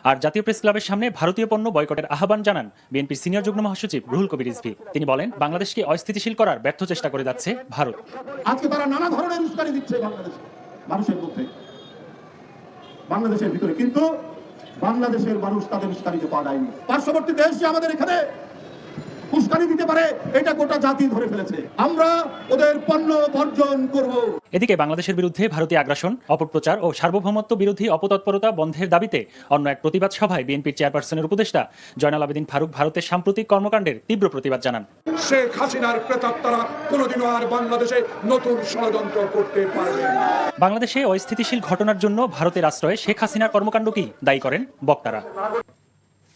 আর জাতীয় প্রেস ক্লাবের সামনে ভারতীয় পণ্য বয়কটের আহ্বান জানান বিএনপির সিনিয়র যুগ্ম মহাসচিব রুহুল কবির রিজভী। তিনি বলেন, বাংলাদেশকে অস্থিতিশীল করার ব্যর্থ চেষ্টা করে যাচ্ছে ভারত। আজকে তারা নানা ধরনের উস্কানি দিচ্ছে বাংলাদেশে, মানুষের মধ্যে, বাংলাদেশের ভিতরে, কিন্তু বাংলাদেশের মানুষ তাদের উস্কানিতে পা দেয়নি। পার্শ্ববর্তী দেশ যে আমাদের এখানে উস্কানি দিতে পারে, এটা গোটা জাতি ধরে ফেলেছে। আমরা ওদের পণ্য বর্জন করব। এদিকে বাংলাদেশের বিরুদ্ধে ভারতীয় আগ্রাসন, অপপ্রচার ও সার্বভৌমত্ব বিরোধী অপতৎপরতা বন্ধের দাবিতে অন্য এক প্রতিবাদ সভায় বিএনপির চেয়ারপারসনের উপদেষ্টা জয়নাল আবেদীন ফারুক ভারতের সাম্প্রতিক কর্মকাণ্ডের তীব্র প্রতিবাদ জানান। শেখ হাসিনার প্রেতাত্মারা কোনোদিনও আর বাংলাদেশে নতুন ষড়যন্ত্র করতে পারবে না। বাংলাদেশে অস্থিতিশীল ঘটনার জন্য ভারতের আশ্রয়ে শেখ হাসিনার কর্মকাণ্ডকেই দায়ী করেন বক্তারা।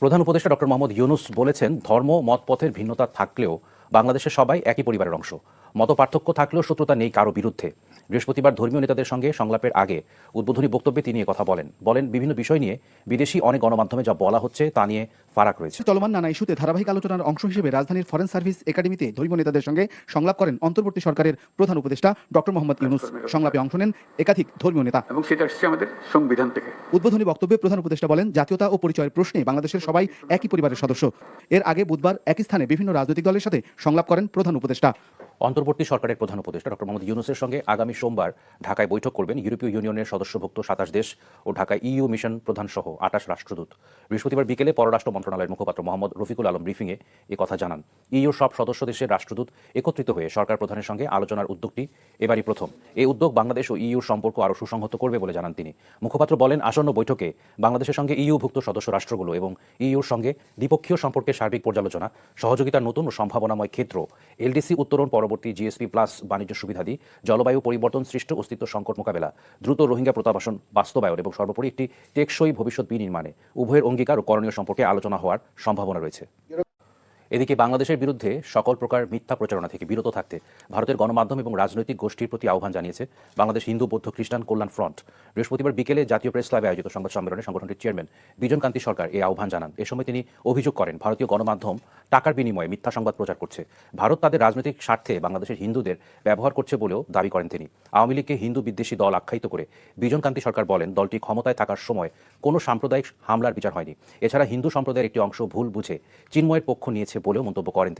প্রধান উপদেষ্টা ডক্টর মোহাম্মদ ইউনূস বলেছেন, ধর্ম মতপথের ভিন্নতা থাকলেও বাংলাদেশের সবাই একই পরিবারের অংশ। মত পার্থক্য থাকলেও শত্রুতা নেই কারো বিরুদ্ধে। বৃহস্পতিবার ধর্মীয় নেতাদের সঙ্গে সংলাপের আগে উদ্বোধনী বক্তব্যে তিনি কথা বলেন বিভিন্ন বিষয় নিয়ে বিদেশি অনেক গণমাধ্যমে যা বলা হচ্ছে তা নিয়ে ফারাক রয়েছে। চলমান নানা ইস্যুতে ধারাবাহিক আলোচনার অংশ হিসেবে রাজধানীর ফরেন সার্ভিস একাডেমিতে ধর্মীয় নেতাদের সঙ্গে সংলাপ করেন অন্তর্বর্তী সরকারের প্রধান উপদেষ্টা ডক্টর মোহাম্মদ ইউনূস। সংলাপে অংশ নেন একাধিক ধর্মীয় নেতা এবং সেটা আসছে আমাদের সংবিধান থেকে। উদ্বোধনী বক্তব্যে প্রধান উপদেষ্টা বলেন, জাতীয়তা ও পরিচয়ের প্রশ্নে বাংলাদেশের সবাই একই পরিবারের সদস্য। এর আগে বুধবার একই স্থানে বিভিন্ন রাজনৈতিক দলের সাথে সংলাপ করেন প্রধান উপদেষ্টা। অন্তর্বর্তী সরকারের প্রধান উপদেষ্টা ডক্টর মোহাম্মদ ইউনূসের সঙ্গে আগামী সোমবার ঢাকায় বৈঠক করবেন ইউরোপীয় ইউনিয়নের সদস্যভুক্ত ২৭ দেশ ও ঢাকায় ইইউ মিশন প্রধান সহ ২৮ রাষ্ট্রদূত। বৃহস্পতিবার বিকেলে পররাষ্ট্র মন্ত্রণালয়ের মুখপাত্র মোহাম্মদ রফিকুল আলম ব্রিফিংয়ে কথা জানান। ইইউর সব সদস্য দেশের রাষ্ট্রদূত একত্রিত হয়ে সরকার প্রধানের সঙ্গে আলোচনার উদ্যোগটি এবারই প্রথম। এই উদ্যোগ বাংলাদেশ ও ইইউর সম্পর্ক আরও সুসংহত করবে বলে জানান তিনি। মুখপাত্র বলেন, আসন্ন বৈঠকে বাংলাদেশের সঙ্গে ইইউভুক্ত সদস্য রাষ্ট্রগুলো এবং ইইউর সঙ্গে দ্বিপক্ষীয় সম্পর্কের সার্বিক পর্যালোচনা, সহযোগিতার নতুন ও সম্ভাবনাময় ক্ষেত্র, এলডিসি উত্তরণ পরবর্তী জিএসপি প্লাস বাণিজ্য সুবিধাদি, জলবায়ু পরিবর্তন সৃষ্ট অস্তিত্ব সংকট মোকাবেলা, দ্রুত রোহিঙ্গা প্রত্যাবাসন বাস্তবায়ন এবং সর্বোপরি একটি টেকসই ভবিষ্যৎ বিনির্মাণে উভয়ের অঙ্গীকার ও করণীয় সম্পর্কে আলোচনা হওয়ার সম্ভাবনা রয়েছে। এদিকে বাংলাদেশের বিরুদ্ধে সকল প্রকার মিথ্যা প্রচারণা থেকে বিরত থাকতে ভারতের গণমাধ্যম এবং রাজনৈতিক গোষ্ঠীর প্রতি আহ্বান জানিয়েছে বাংলাদেশ হিন্দু বৌদ্ধ খ্রিস্টান কল্যাণ ফ্রন্ট। বৃহস্পতিবার বিকেলে জাতীয় প্রেস ক্লাবে আয়োজিত সংবাদ সম্মেলনে সংগঠনটির চেয়ারম্যান বিজন কান্তি সরকার এই আহ্বান জানান। এ সময় তিনি অভিযোগ করেন, ভারতীয় গণমাধ্যম টাকার বিনিময়ে মিথ্যা সংবাদ প্রচার করছে। ভারত তাদের রাজনৈতিক স্বার্থে বাংলাদেশের হিন্দুদের ব্যবহার করছে বলেও দাবি করেন তিনি। আওয়ামী লীগকে হিন্দু বিদ্বেষী দল আখ্যায়িত করে বিজন কান্তি সরকার বলেন, দলটি ক্ষমতায় থাকার সময় কোনো সাম্প্রদায়িক হামলার বিচার হয়নি। এছাড়া হিন্দু সম্প্রদায়ের একটি অংশ ভুল বুঝে চিন্ময়ের পক্ষ নিয়েছে বলেও মন্তব্য করেন।